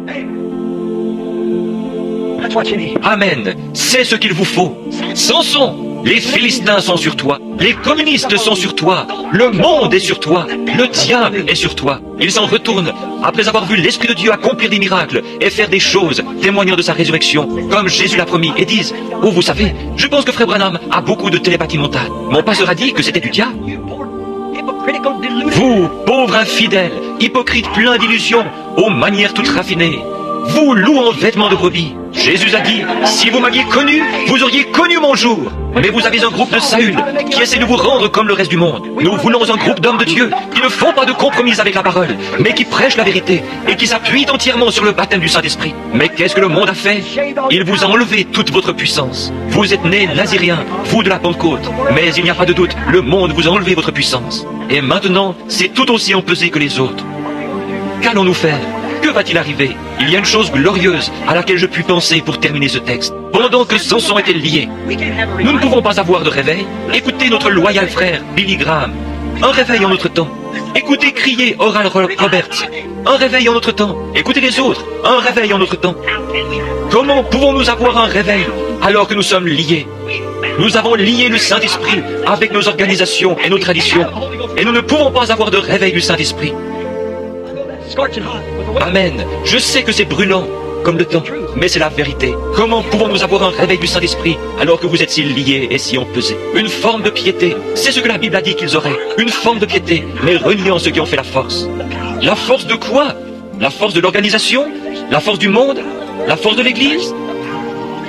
Amen, c'est ce qu'il vous faut. Samson, les Philistins sont sur toi, les communistes sont sur toi, le monde est sur toi, le diable est sur toi. Ils s'en retournent, après avoir vu l'Esprit de Dieu accomplir des miracles et faire des choses témoignant de sa résurrection, comme Jésus l'a promis, et disent « Oh, vous savez, je pense que Frère Branham a beaucoup de télépathie mentale. Mon pasteur a dit que c'était du diable. » Vous, pauvres infidèles, hypocrites pleins d'illusions, aux manières toutes raffinées, vous loups en vêtements de brebis. Jésus a dit, si vous m'aviez connu, vous auriez connu mon jour. Mais vous avez un groupe de Saül qui essaie de vous rendre comme le reste du monde. Nous voulons un groupe d'hommes de Dieu qui ne font pas de compromis avec la parole, mais qui prêchent la vérité et qui s'appuient entièrement sur le baptême du Saint-Esprit. Mais qu'est-ce que le monde a fait? Il vous a enlevé toute votre puissance. Vous êtes nés naziriens, vous de la Pentecôte. Mais il n'y a pas de doute, le monde vous a enlevé votre puissance. Et maintenant, c'est tout aussi empesé que les autres. Qu'allons-nous faire? Que va-t-il arriver? Il y a une chose glorieuse à laquelle je puis penser pour terminer ce texte. Pendant que Samson était lié, nous ne pouvons pas avoir de réveil. Écoutez notre loyal frère, Billy Graham. Un réveil en notre temps. Écoutez crier Oral Roberts. Un réveil en notre temps. Écoutez les autres. Un réveil en notre temps. Comment pouvons-nous avoir un réveil alors que nous sommes liés? Nous avons lié le Saint-Esprit avec nos organisations et nos traditions. Et nous ne pouvons pas avoir de réveil du Saint-Esprit. Amen. Je sais que c'est brûlant, comme le temps, mais c'est la vérité. Comment pouvons-nous avoir un réveil du Saint-Esprit alors que vous êtes si liés et si empesés? Une forme de piété, c'est ce que la Bible a dit qu'ils auraient. Une forme de piété, mais reniant ceux qui ont fait la force. La force de quoi? La force de l'organisation? La force du monde? La force de l'Église?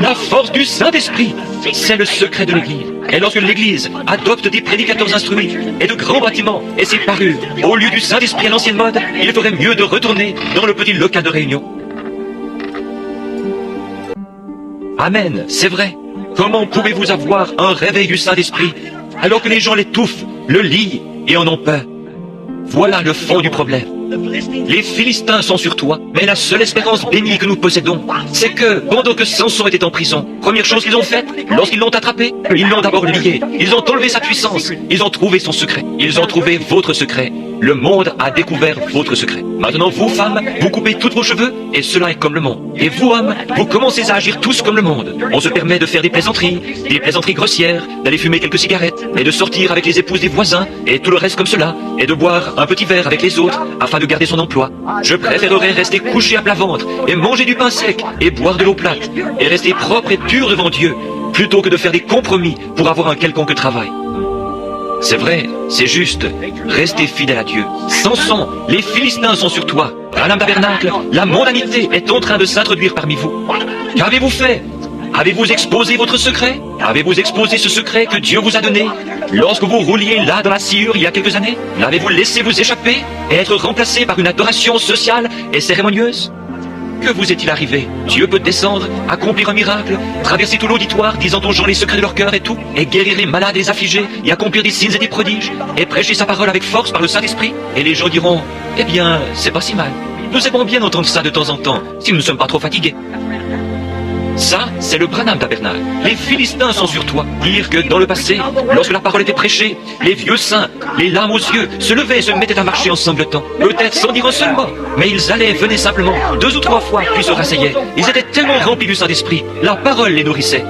La force du Saint-Esprit, c'est le secret de l'Église. Et lorsque l'Église adopte des prédicateurs instruits et de grands bâtiments et ses parures, au lieu du Saint-Esprit à l'ancienne mode, il ferait mieux de retourner dans le petit local de réunion. Amen, c'est vrai. Comment pouvez-vous avoir un réveil du Saint-Esprit alors que les gens l'étouffent, le lient et en ont peur? Voilà le fond du problème. Les Philistins sont sur toi, mais la seule espérance bénie que nous possédons, c'est que, pendant que Samson était en prison, première chose qu'ils ont faite, lorsqu'ils l'ont attrapé, ils l'ont d'abord lié, ils ont enlevé sa puissance, ils ont trouvé son secret, ils ont trouvé votre secret. Le monde a découvert votre secret. Maintenant, vous, femmes, vous coupez tous vos cheveux, et cela est comme le monde. Et vous, hommes, vous commencez à agir tous comme le monde. On se permet de faire des plaisanteries grossières, d'aller fumer quelques cigarettes, et de sortir avec les épouses des voisins, et tout le reste comme cela, et de boire un petit verre avec les autres, afin de garder son emploi. Je préférerais rester couché à plat ventre, et manger du pain sec, et boire de l'eau plate, et rester propre et pur devant Dieu, plutôt que de faire des compromis pour avoir un quelconque travail. C'est vrai, c'est juste. Restez fidèle à Dieu. Samson, les Philistins sont sur toi. Branham Tabernacle, la mondanité est en train de s'introduire parmi vous. Qu'avez-vous fait? Avez-vous exposé votre secret? Avez-vous exposé ce secret que Dieu vous a donné lorsque vous rouliez là dans la sciure il y a quelques années? L'avez-vous laissé vous échapper et être remplacé par une adoration sociale et cérémonieuse? Que vous est-il arrivé? Dieu peut descendre, accomplir un miracle, traverser tout l'auditoire, disant aux gens les secrets de leur cœur et tout, et guérir les malades et les affligés, et accomplir des signes et des prodiges, et prêcher sa parole avec force par le Saint-Esprit. Et les gens diront, eh bien, c'est pas si mal. Nous aimons bien entendre ça de temps en temps, si nous ne sommes pas trop fatigués. Ça, c'est le Branham Tabernacle. Les Philistins sont sur toi. Dire que dans le passé, lorsque la parole était prêchée, les vieux saints, les larmes aux yeux, se levaient et se mettaient à marcher en sanglotant. Peut-être sans dire un seul mot, mais ils allaient, venaient simplement, 2 ou 3 fois, puis se rasseyaient. Ils étaient tellement remplis du Saint-Esprit, la parole les nourrissait.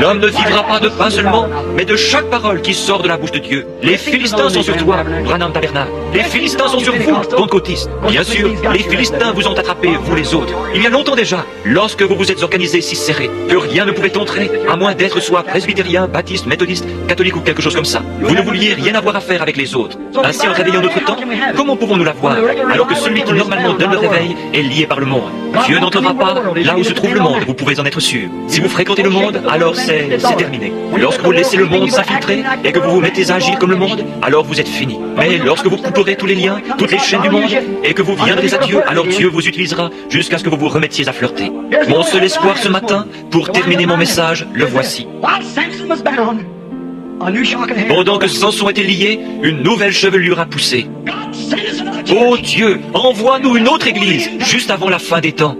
L'homme ne vivra pas de pain seulement, mais de chaque parole qui sort de la bouche de Dieu. Les Philistins sont sur toi, Branham Tabernacle. Les Philistins sont sur vous, pentecôtistes. Bien sûr, les Philistins vous ont attrapé, vous les autres. Il y a longtemps déjà, lorsque vous vous êtes organisés si serrés, que rien ne pouvait entrer, à moins d'être soit presbytérien, baptiste, méthodiste, catholique ou quelque chose comme ça. Vous ne vouliez rien avoir à faire avec les autres. Ainsi, en réveillant notre temps, comment pouvons-nous l'avoir, alors que celui qui normalement donne le réveil est lié par le monde? Dieu n'entrera pas là où se trouve le monde, vous pouvez en être sûr. Si vous fréquentez le monde, alors c'est terminé. Lorsque vous laissez le monde s'infiltrer et que vous vous mettez à agir comme le monde, alors vous êtes fini. Mais lorsque vous couperez tous les liens, toutes les chaînes du monde, et que vous viendrez à Dieu, alors Dieu vous utilisera jusqu'à ce que vous vous remettiez à flirter. Mon seul espoir ce matin, pour terminer mon message, le voici. Pendant que Samson était lié, une nouvelle chevelure a poussé. Oh Dieu, envoie-nous une autre église, juste avant la fin des temps.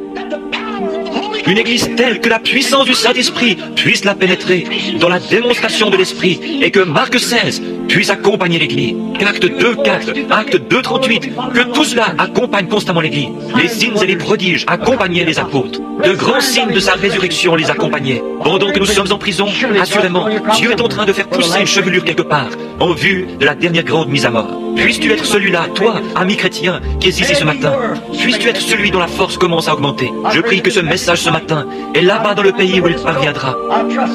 Une église telle que la puissance du Saint-Esprit puisse la pénétrer dans la démonstration de l'Esprit et que Marc 16 puisse accompagner l'église. Acte 2:4, Acte 2:38, que tout cela accompagne constamment l'église. Les signes et les prodiges accompagnaient les apôtres. De grands signes de sa résurrection les accompagnaient. Pendant que nous sommes en prison, assurément, Dieu est en train de faire pousser une chevelure quelque part, en vue de la dernière grande mise à mort. Puisses-tu être celui-là, toi, ami chrétien, qui es ici ce matin. Puisses-tu être celui dont la force commence à augmenter. Je prie que ce message ce matin est là-bas dans le pays où il parviendra.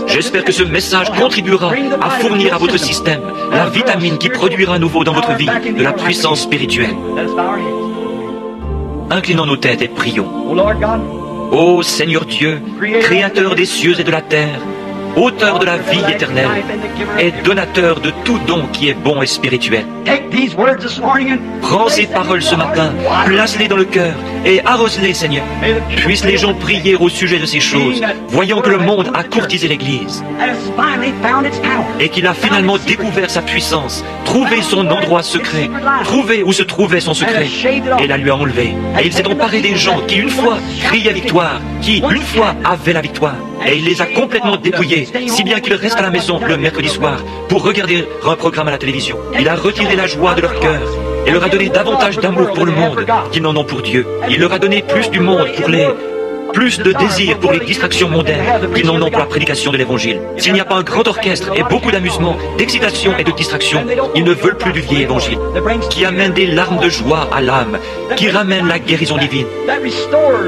J'espère que ce message contribuera à fournir à votre système la vitamine qui produira à nouveau dans votre vie de la puissance spirituelle. Inclinons nos têtes et prions. Ô Seigneur Dieu, Créateur des cieux et de la terre, auteur de la vie éternelle et donateur de tout don qui est bon et spirituel. Prends ces paroles ce matin, place-les dans le cœur et arrose-les, Seigneur. Puissent les gens prier au sujet de ces choses, voyant que le monde a courtisé l'Église et qu'il a finalement découvert sa puissance, trouvé son endroit secret, trouvé où se trouvait son secret et la lui a enlevé. Et il s'est emparé des gens qui une fois criaient victoire, qui une fois avaient la victoire. Et il les a complètement dépouillés, si bien qu'ils restent à la maison le mercredi soir pour regarder un programme à la télévision. Il a retiré la joie de leur cœur et leur a donné davantage d'amour pour le monde qu'ils n'en ont pour Dieu. Il leur a donné plus du monde plus de désir pour les distractions mondaines qu'ils n'en ont pour la prédication de l'Évangile. S'il n'y a pas un grand orchestre et beaucoup d'amusement, d'excitation et de distraction, ils ne veulent plus du vieil Évangile, qui amène des larmes de joie à l'âme, qui ramène la guérison divine,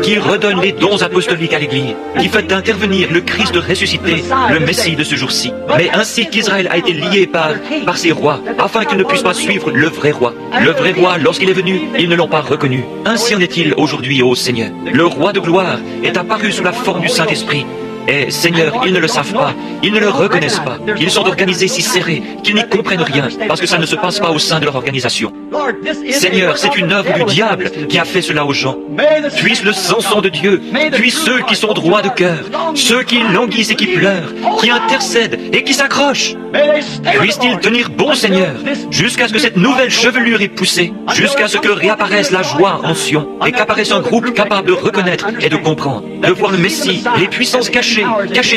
qui redonne les dons apostoliques à l'Église, qui fait intervenir le Christ ressuscité, le Messie de ce jour-ci. Mais ainsi qu'Israël a été lié par ses rois, afin qu'ils ne puissent pas suivre le vrai roi. Le vrai roi, lorsqu'il est venu, ils ne l'ont pas reconnu. Ainsi en est-il aujourd'hui, ô Seigneur. Le roi de gloire est apparu sous la forme du Saint-Esprit. Et Seigneur, ils ne le savent pas, ils ne le reconnaissent pas. Ils sont organisés si serrés qu'ils n'y comprennent rien, parce que ça ne se passe pas au sein de leur organisation. Seigneur, c'est une œuvre du diable qui a fait cela aux gens. Puisse le Samson de Dieu, puisse ceux qui sont droits de cœur, ceux qui languissent et qui pleurent, qui intercèdent et qui s'accrochent, puissent-ils tenir bon, Seigneur, jusqu'à ce que cette nouvelle chevelure ait poussé, jusqu'à ce que réapparaisse la joie en Sion, et qu'apparaisse un groupe capable de reconnaître et de comprendre, de voir le Messie, les puissances cachées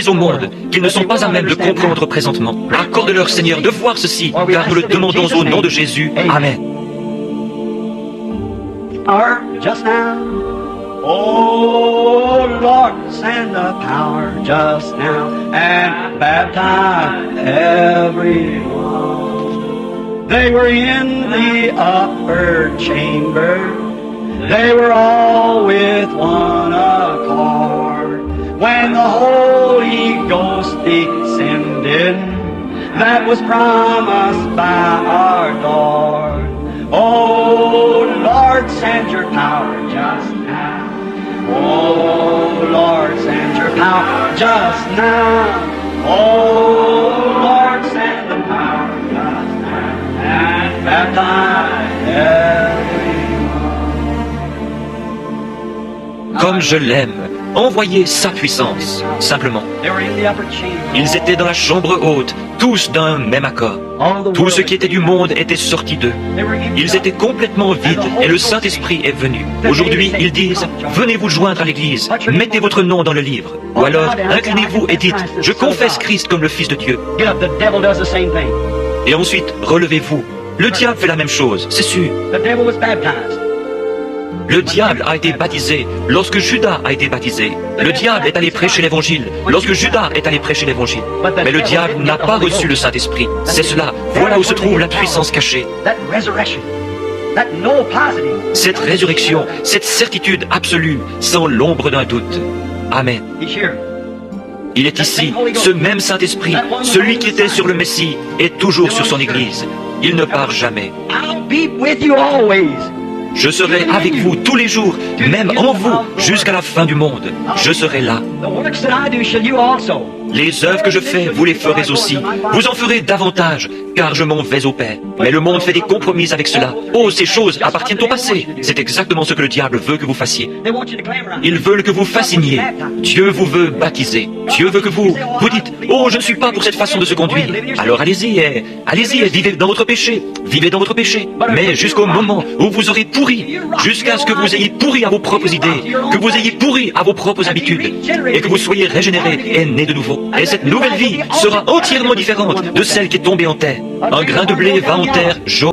au monde, qu'ils ne sont pas à même de comprendre présentement. Accorde-leur, Seigneur, de voir ceci, car nous le demandons au nom de Jésus. Amen. Just now, oh Lord, send the power just now and baptize everyone. They were in the upper chamber, they were all with one accord. When the Holy Ghost descended, that was promised by our Lord. Oh Lord, send your power just now. Oh Lord, send your power just now. Oh Lord, send the power just now and baptize everyone. Comme je l'aime, envoyez sa puissance, simplement. Ils étaient dans la chambre haute, tous d'un même accord. Tout ce qui était du monde était sorti d'eux. Ils étaient complètement vides et le Saint-Esprit est venu. Aujourd'hui, ils disent, venez vous joindre à l'Église, mettez votre nom dans le livre. Ou alors, inclinez-vous et dites, je confesse Christ comme le Fils de Dieu. Et ensuite, relevez-vous. Le diable fait la même chose, c'est sûr. Le diable a été baptisé lorsque Judas a été baptisé. Le diable est allé prêcher l'évangile lorsque Judas est allé prêcher l'évangile. Mais le diable n'a pas reçu le Saint-Esprit. C'est cela. Voilà où se trouve la puissance cachée. Cette résurrection, cette certitude absolue, sans l'ombre d'un doute. Amen. Il est ici, ce même Saint-Esprit, celui qui était sur le Messie, est toujours sur son Église. Il ne part jamais. Je serai avec vous tous les jours, même en vous, jusqu'à la fin du monde. Je serai là. Les œuvres que je fais, vous les ferez aussi. Vous en ferez davantage, car je m'en vais au Père. Mais le monde fait des compromis avec cela. Oh, ces choses appartiennent au passé. C'est exactement ce que le diable veut que vous fassiez. Ils veulent que vous fasciniez. Dieu vous veut baptiser. Dieu veut que vous dites, oh, je ne suis pas pour cette façon de se conduire. Alors allez-y et vivez dans votre péché. Vivez dans votre péché. Mais jusqu'au moment où vous aurez pourri, jusqu'à ce que vous ayez pourri à vos propres idées, que vous ayez pourri à vos propres habitudes, et que vous soyez régénérés et nés de nouveau. Et cette nouvelle vie sera entièrement différente de celle qui est tombée en terre. Un grain de blé va en terre jaune.